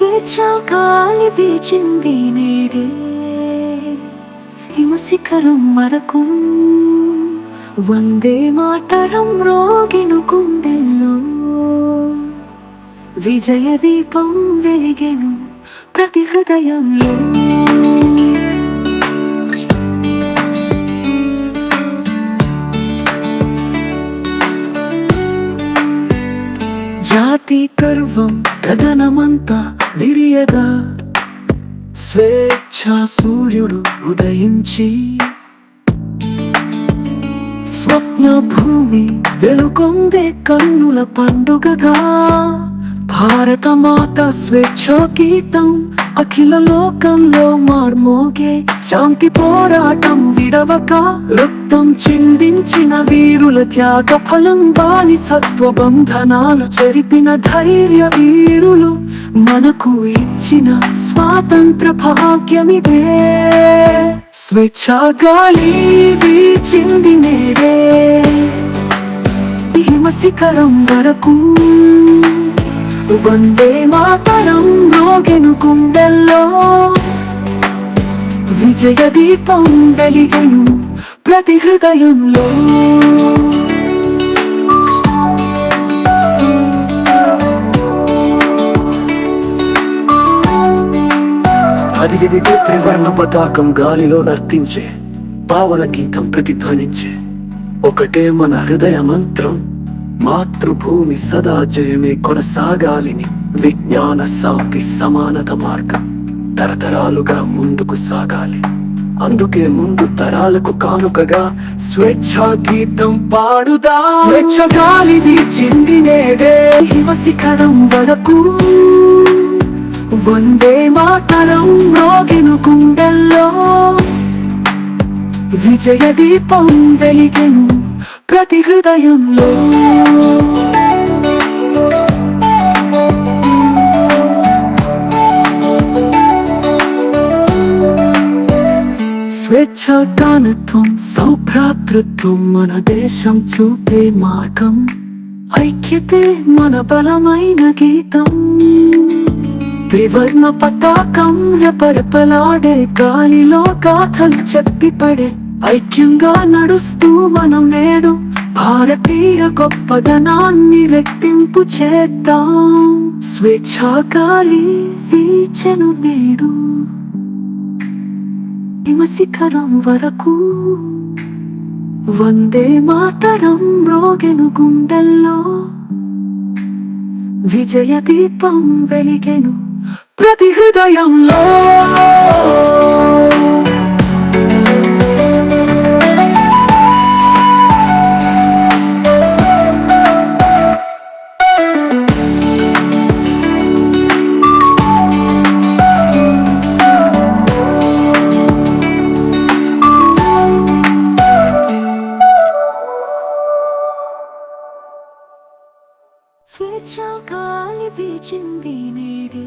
స్వేచ్ఛ గాలి వీచింది నేడే హిమశిఖరం వరకు వందే మాతరం రోగిను గుండెల్లో విజయ దీపం వెలిగెను ప్రతి హృదయంలో. జాతి గర్వం గగనమంతా విరియగా స్వేచ్ఛా సూర్యుడు ఉదయించి స్వప్న భూమి వెలుగొందే కన్నుల పండుగగా భారత మాత స్వేచ్ఛా గీతం అఖిల లోకంలో మార్మోగే శాంతి పోరాటం విడవక రక్తం చిందించిన వీరుల త్యాగ ఫలం బానిసత్వ బంధనాలు చెరిపిన ధైర్య వీరులు మనకు ఇచ్చిన స్వాతంత్ర భాగ్యమిదే. స్వేచ్ఛా గాలి వీచింది నేడే హిమశిఖరం వరకు వందే మాతరం రోగెను గుండెల్లో విజయ దీపం వెలిగెను ప్రతి హృదయంలో. అదిగదిగే త్రివర్ణ పతాకం గాలిలో నర్తించే పావన గీతం ప్రతిధ్వనించే ఒకటే మన హృదయ మంత్రం మాతృభూమి సదా జయమే కొనసాగాలిని. విజ్ఞాన శాంతి సమానత మార్గం తరతరాలుగా ముందుకు సాగాలి. అందుకే ముందు తరాలకు కానుకగా స్వేచ్ఛా గీతం పాడుదా. స్వేచ్ఛ గాలి వీచింది నేడే హిమశిఖరం వరకు వందే మాతరం రోగెను గుండెల్లో విజయ దీపం వెలిగెను ప్రతి హృదయంలో. స్వేచ్ఛ గానత్వం సౌభ్రాతృత్వం మన దేశం చూపే మార్గం ఐక్యతే మన బలమైన గీతం. త్రివర్ణ పతాకం రెపరెపలాడే గాలిలో గాథలు చెప్పిపడే ఐక్యంగా నడుస్తూ మనం నేడు భారతీయ గొప్పదనాన్ని రెట్టింపు చేద్దాం. స్వేచ్ఛా గాలి వీచెను నేడు హిమశిఖరం వరకు వందే మాతరం రోగెను గుండెల్లో విజయ దీపం వెలిగెను ప్రతి హృదయంలో. స్వేచ్ఛ గాలి వీచింది నేడే